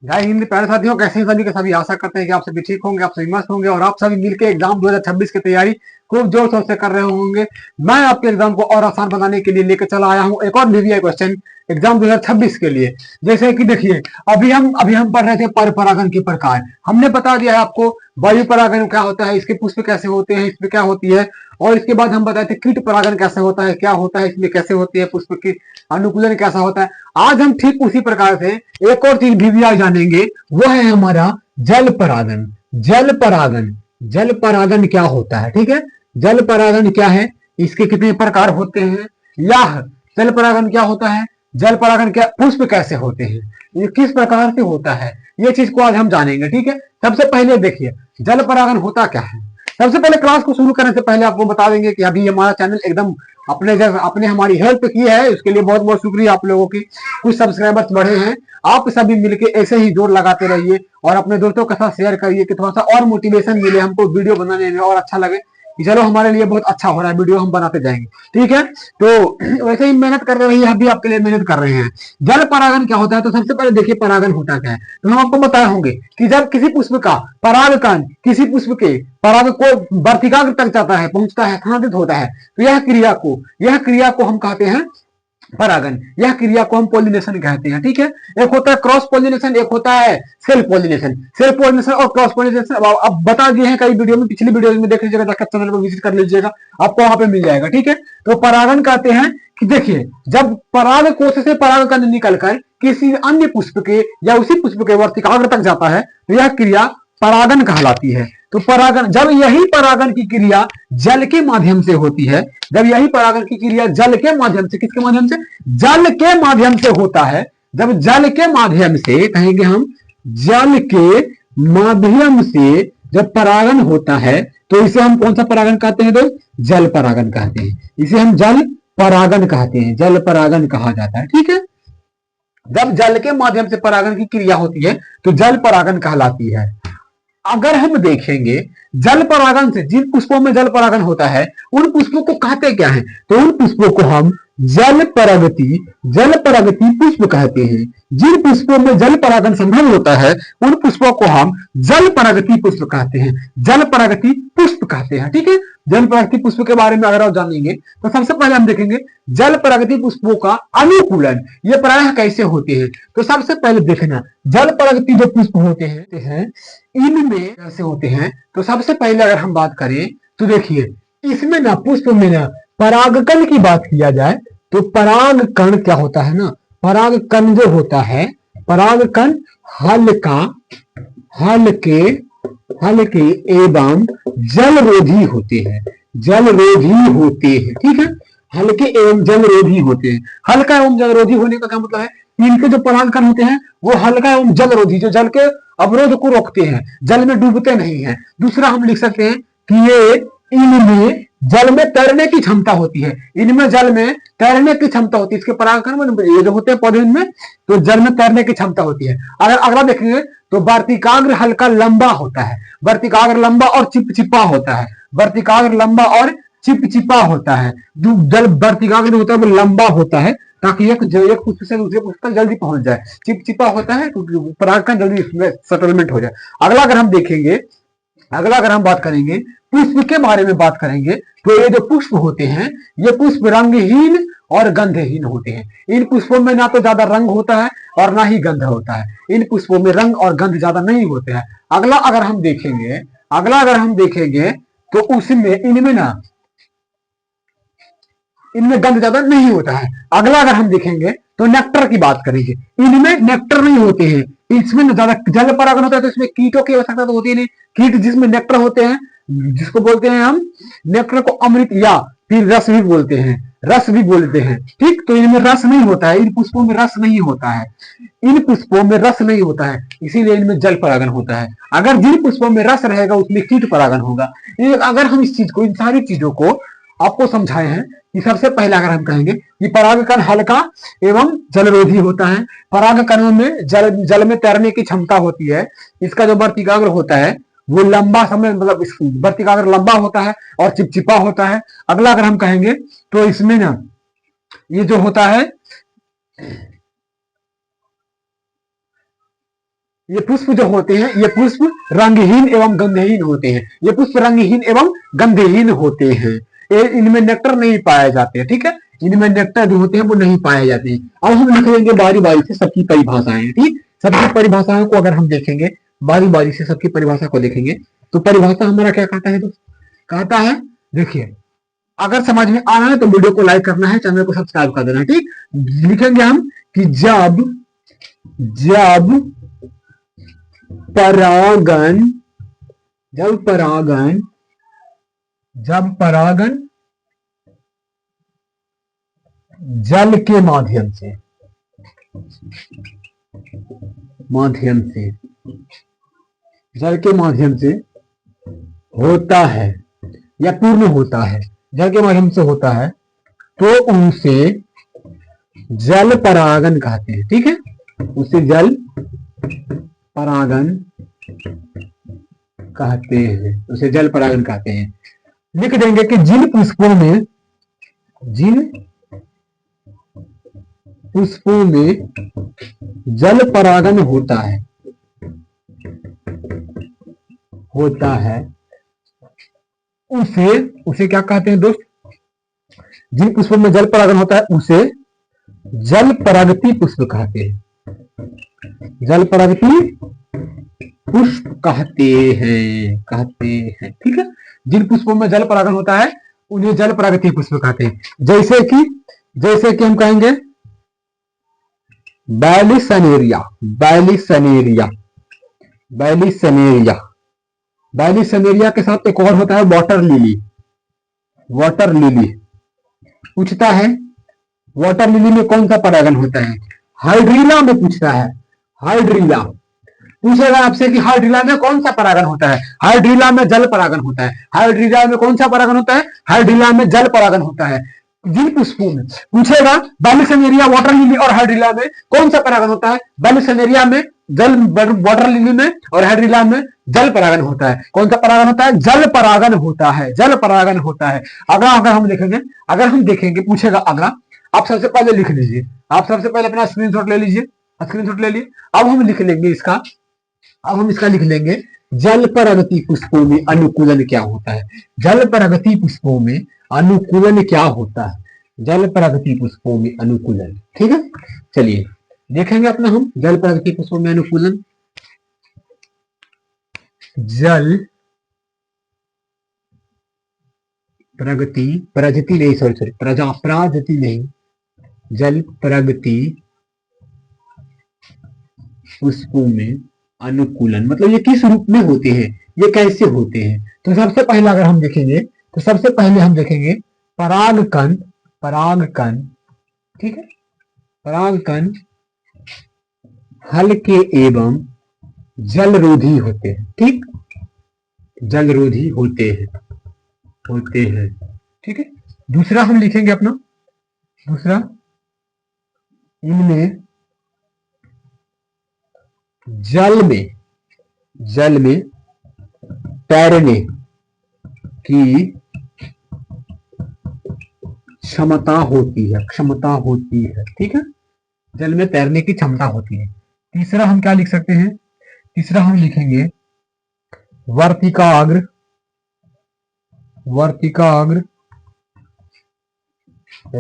जय हिंद प्यारे साथियों, कैसे हैं सभी के सभी। आशा करते हैं कि आप सभी ठीक होंगे, आप सभी मस्त होंगे और आप सभी मिलकर एग्जाम 2026 की तैयारी खूब जोर शोर से कर रहे होंगे। मैं आपके एग्जाम को और आसान बनाने के लिए लेकर चला आया हूं एक और वीवीआई क्वेश्चन एग्जाम 2026 के लिए। जैसे कि देखिए, अभी हम पढ़ रहे थे पर परागण के प्रकार। हमने बता दिया है आपको वायु परागण क्या होता है, इसके पुष्प कैसे होते हैं, इसमें क्या होती है। और इसके बाद हम बताए थे कीट परागण कैसे होता है, क्या होता है, इसमें कैसे होती है, पुष्प की अनुकूलन कैसा होता है। आज हम ठीक उसी प्रकार से एक और चीज भी आज जानेंगे, वो है हमारा जल परागन। जल परागन, जल परागन क्या होता है, ठीक है। जल परागन क्या है, इसके कितने प्रकार होते हैं, या जल परागन क्या होता है, जल परागन क्या, पुष्प कैसे होते हैं, ये किस प्रकार से होता है, ये चीज को आज हम जानेंगे, ठीक है। सबसे पहले देखिए जल परागन होता क्या है। सबसे पहले क्लास को शुरू करने से पहले आपको बता देंगे कि अभी हमारा चैनल एकदम अपने हमारी हेल्प की है, उसके लिए बहुत बहुत शुक्रिया आप लोगों की। कुछ सब्सक्राइबर्स बढ़े हैं, आप सभी मिलके ऐसे ही जोर लगाते रहिए और अपने दोस्तों के साथ शेयर करिए कि थोड़ा सा और मोटिवेशन मिले हमको वीडियो बनाने में और अच्छा लगे कि चलो हमारे लिए बहुत अच्छा हो रहा है, वीडियो हम बनाते जाएंगे, ठीक है। तो वैसे ही मेहनत कर रहे हैं, हम भी आपके लिए मेहनत कर रहे हैं। जल परागन क्या होता है, तो सबसे पहले देखिए परागन होता क्या है। तो हम आपको बताए होंगे कि जब किसी पुष्प का परागकण किसी पुष्प के पराग को वर्तिकाग्र तक जाता है, पहुंचता है, स्थानांतरित होता है, तो यह क्रिया को हम कहते हैं परागन। यह क्रिया को हम पॉलिनेशन कहते हैं, ठीक है। एक होता है क्रॉस पॉलिनेशन, एक होता है सेल्फ पॉलिनेशन। सेल्फ पॉलिनेशन और क्रॉस पॉलिनेशन अब बता दिए हैं कई वीडियो में, पिछली वीडियो में देख लीजिएगा, जाकर चैनल पर विजिट कर लीजिएगा, आपको वहां पे मिल जाएगा, ठीक है। तो परागन कहते हैं कि देखिए जब पराग कोश से पराग कण निकलकर किसी अन्य पुष्प के या उसी पुष्प के वर्तिकाग्र तक जाता है, तो यह क्रिया परागन कहलाती है। तो परागन, जब यही परागन की क्रिया जल के माध्यम से होती है, जब यही परागन की क्रिया जल के माध्यम से, किसके माध्यम से, जल के माध्यम से होता है, जब जल के माध्यम से कहेंगे हम, जल के माध्यम से जब परागन होता है, तो इसे हम कौन सा परागन कहते हैं दोस्त, जल परागन कहते हैं। इसे हम जल परागन कहते हैं, जल परागन कहा जाता है, ठीक है। जब जल के माध्यम से परागन की क्रिया होती है तो जल परागन कहलाती है। अगर हम देखेंगे जल परागन से जिन पुष्पों में जल परागन होता है उन पुष्पों को कहते क्या है, तो उन पुष्पों को हम जल परगति पुष्प कहते हैं। जिन पुष्पों में जल परागन संभव होता है उन पुष्पों को हम जल परगति पुष्प कहते हैं, जल परगति पुष्प कहते हैं, ठीक है। जल परगति पुष्प के बारे में अगर आप जानेंगे तो सबसे पहले हम देखेंगे जल परगति पुष्पों का अनुकूलन, ये प्रायः कैसे होते हैं। तो सबसे पहले देखना जल परगति जो पुष्प होते हैं इनमें कैसे होते हैं। तो सबसे पहले अगर हम बात करें तो देखिए इसमें ना पुष्प में ना परागकण की बात किया जाए तो परागकण क्या होता है ना, परागकण जो होता है, परागकण हल्का, हल्के हल्के एवं जलरोधी होते हैं, जलरोधी होते हैं, ठीक है। हल्के एवं जलरोधी होते हैं। हल्का एवं जलरोधी होने का क्या मतलब है, इनके जो परागकण होते हैं वो हल्का एवं जलरोधी, जो जल के अवरोध को रोकते हैं, जल में डूबते नहीं है। दूसरा हम लिख सकते हैं कि ये इनमें जल में तैरने की क्षमता होती है, इनमें जल में तैरने की क्षमता होती है, इसके परागकण में ये जो होते हैं पौधे इनमें तो जल में तैरने की क्षमता होती है। अगर अगला देखेंगे तो वर्तिकाग्र हल्का लंबा होता है, वर्तिकाग्र लंबा और चिपचिपा होता है, वर्तिकाग्र लंबा और चिपचिपा होता है। जल वर्तिकाग्र होता है वो लंबा होता है ताकि एक पुष्प से दूसरे पुष्प तक जल्दी पहुंच जाए, चिपचिपा होता है क्योंकि परागकण जल्दी इसमें सेटलमेंट हो जाए। अगला अगर हम देखेंगे, अगला अगर हम बात करेंगे पुष्प के बारे में बात करेंगे तो ये जो पुष्प होते हैं ये पुष्प रंगहीन और गंधहीन होते हैं। इन पुष्पों में ना तो ज्यादा रंग होता है और ना ही गंध होता है, इन पुष्पों में रंग और गंध ज्यादा नहीं होते हैं। अगला अगर हम देखेंगे, अगला अगर हम देखेंगे तो उसमें इनमें ना, इनमें गंध ज्यादा नहीं होता है। अगला अगर हम देखेंगे तो नेक्टर की बात करेंगे, इनमें नेक्टर नहीं होते हैं, इसमें ज्यादा जल परागन होता है तो इसमें कीटों की आवश्यकता तो होती नहीं। कीट जिसमें नेक्टर होते हैं, जिसको बोलते हैं हम नेक्टर को अमृत या फिर रस भी बोलते हैं, रस भी बोलते हैं, ठीक। तो इनमें रस नहीं होता है, इन पुष्पों में रस नहीं होता है, इन पुष्पों में रस नहीं होता है, इसीलिए इनमें जल परागन होता है। अगर जिन पुष्पों में रस रहेगा उसमें कीट परागन होगा। अगर हम इस चीज को, इन सारी चीजों को आपको समझाए हैं कि सबसे पहले अगर हम कहेंगे कि परागकण हल्का एवं जलरोधी होता है, परागकणों में जल में तैरने की क्षमता होती है, इसका जो वर्तिकाग्र होता है वो लंबा समय, मतलब वर्तिकाग्र लंबा होता है और चिपचिपा होता है। अगला अगर हम कहेंगे तो इसमें ना ये जो होता है ये पुष्प जो होते हैं ये पुष्प रंगहीन एवं गंधहीन होते हैं। ये पुष्प रंगहीन एवं गंधहीन होते हैं। इनमें नेक्टर नहीं पाए जाते। ठीक है, इनमें नेक्टर जो होते हैं वो नहीं पाए जाते हैं। अब हम लिख लेंगे बारी बारी से सबकी परिभाषाएं। ठीक, सबकी परिभाषाओं को अगर हम देखेंगे बारी बारी से, सबकी परिभाषा को देखेंगे तो परिभाषा हमारा क्या कहता है दोस्त, कहता है, देखिए अगर समझ में आ रहा है तो वीडियो को लाइक करना है, चैनल को सब्सक्राइब कर देना है। ठीक, लिखेंगे हम कि जब परागन जब परागन जल के माध्यम से जल के माध्यम से होता है या पूर्ण होता है, जल के माध्यम से होता है तो उसे जल परागन कहते हैं। ठीक है, उसे जल परागन कहते हैं, उसे जल परागन कहते हैं। लिख देंगे कि जिन पुष्पों में जल परागन होता है उसे क्या कहते हैं दोस्त, जिन पुष्पों में जल परागन होता है उसे जल परागति पुष्प कहते हैं। जल परागति पुष्प कहते हैं। ठीक है, जिन पुष्पों में जल परागन होता है उन्हें जल परागति पुष्प कहते हैं। जैसे कि हम कहेंगे बैलिसनेरिया के साथ एक और होता है वाटर लिली। पूछता है वाटर लिली में कौन सा परागन होता है, हाइड्रीला में पूछता है। हाइड्रीला पूछेगा आपसे कि हाइड्रीला में कौन सा परागन होता है, हाइड्रीला में जल परागन होता है। हाइड्रीला में कौन सा परागन होता है, हाइड्रीला में जल परागन होता है। जिन पुष्पों में पूछेगा बैलिसनेरिया, वाटर लिली और हाइड्रीला में कौन सा परागन होता है, बैलिसनेरिया में जल, वाटर लिली में और हाइड्रीला में जल परागन होता है। कौन सा परागन होता है, जल परागन होता है। अगर हम देखेंगे पूछेगा अगला, आप सबसे पहले लिख लीजिए, आप सबसे पहले अपना स्क्रीनशॉट ले लीजिए। अब हम लिख लेंगे जल परागति पुष्पों में अनुकूलन क्या होता है। जल परागति पुष्पों में अनुकूलन क्या होता है, जल परागति पुष्पों में अनुकूलन। ठीक है, चलिए देखेंगे अपना हम जल परागति पुष्पों में अनुकूलन। जल प्रगति जल प्रगति पुष्पों में अनुकूलन मतलब ये किस रूप में होते हैं, ये कैसे होते हैं। तो सबसे पहले अगर हम देखेंगे तो सबसे पहले हम देखेंगे परागकण। ठीक है, परागकण हल्के एवं जलरोधी होते हैं। ठीक, जलरोधी होते हैं। ठीक है, दूसरा हम लिखेंगे अपना, इनमें जल में तैरने की क्षमता होती है। ठीक है, जल में तैरने की क्षमता होती है। तीसरा हम क्या लिख सकते हैं, तीसरा हम लिखेंगे वर्तिकाग्र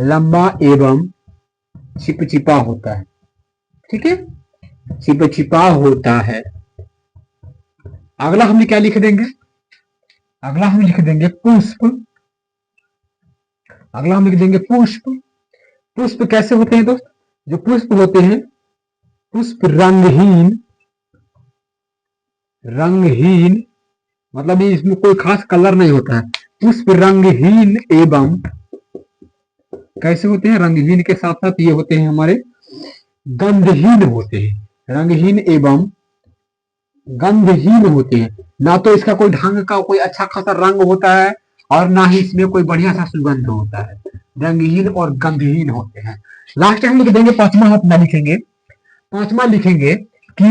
लंबा एवं चिपचिपा होता है। ठीक है, चिपचिपा होता है। अगला हम क्या लिख देंगे, अगला हम लिख देंगे पुष्प। पुष्प कैसे होते हैं दोस्त, जो पुष्प होते हैं पुष्प रंगहीन मतलब इसमें कोई खास कलर नहीं होता है। पुष्प रंगहीन एवं कैसे होते हैं, रंगहीन के साथ साथ ये होते हैं हमारे गंधहीन होते हैं। रंगहीन एवं गंधहीन होते हैं। ना तो इसका कोई ढंग का कोई अच्छा खासा रंग होता है और ना ही इसमें कोई बढ़िया सा सुगंध होता है। रंगहीन और गंधहीन होते हैं। लास्ट टाइम लिख देंगे पांचवा लिखेंगे कि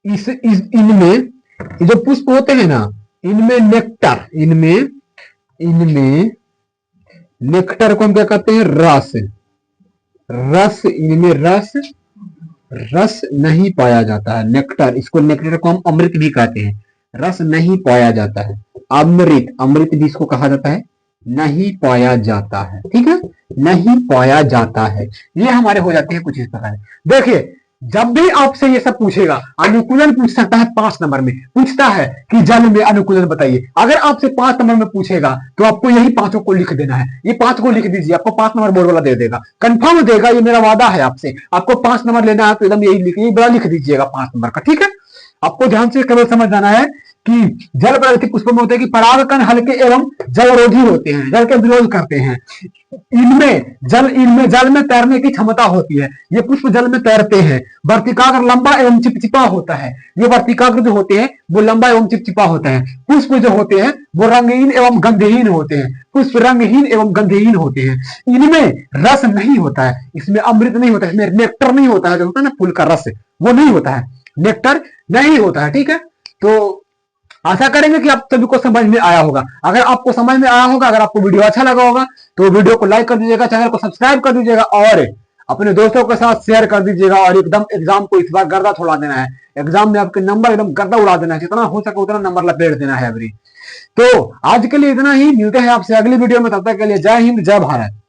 इनमें जो पुष्प होते हैं ना, इनमें नेक्टर को हम क्या कहते हैं, रस। इनमें रस रस नहीं पाया जाता है। नेक्टर, इसको नेक्टर को हम अमृत भी कहते हैं। रस नहीं पाया जाता है। अमृत, अमृत भी इसको कहा जाता है, नहीं पाया जाता है। ठीक है, नहीं पाया जाता है। ये हमारे हो जाते हैं कुछ इस प्रकार। देखिए, जब भी आपसे ये सब पूछेगा, अनुकूलन पूछ सकता है 5 नंबर में, पूछता है कि जल में अनुकूलन बताइए। अगर आपसे 5 नंबर में पूछेगा तो आपको यही पांचों को लिख देना है। ये 5 को लिख दीजिए, आपको 5 नंबर बोर्ड वाला दे देगा, कंफर्म देगा, ये मेरा वादा है आपसे। आपको 5 नंबर लेना है तो एकदम यही लिखिए, बड़ा लिख दीजिएगा 5 नंबर का। ठीक है, आपको ध्यान से केवल समझ जाना है कि जल प्राकृतिक पुष्पों में होते हैं कि परागकण हल्के एवं जलरोधी होते हैं, जल के विरोध करते हैं। इनमें जल में तैरने की क्षमता होती है। ये पुष्प जल में तैरते हैं। वर्तिकाग्र लंबा एवं चिपचिपा होता है। ये वर्तिकाग्र जो होते हैं वो लंबा एवं चिपचिपा होता है। पुष्प जो होते हैं वो रंगहीन एवं गंधहीन होते हैं। पुष्प रंगहीन एवं गंधहीन होते हैं। इनमें रस नहीं होता है, इसमें अमृत नहीं होता है, इसमें नेक्टर नहीं होता है, जो होता है ना फूल का रस, वो नहीं होता है, नेक्टर नहीं होता है। ठीक है, तो आशा करेंगे कि आप सभी को समझ में आया होगा। अगर आपको समझ में आया होगा, अगर आपको वीडियो अच्छा लगा होगा तो वीडियो को लाइक कर दीजिएगा, चैनल को सब्सक्राइब कर दीजिएगा और अपने दोस्तों के साथ शेयर कर दीजिएगा। और एकदम एग्जाम को इस बार गर्दा थोड़ा देना है, एग्जाम में आपके नंबर एकदम गर्दा उड़ा देना है, जितना हो सके उतना नंबर लपेट देना है अभी। तो आज के लिए इतना ही, मिलते हैं आपसे अगली वीडियो में, तब तक के लिए जय हिंद, जय भारत।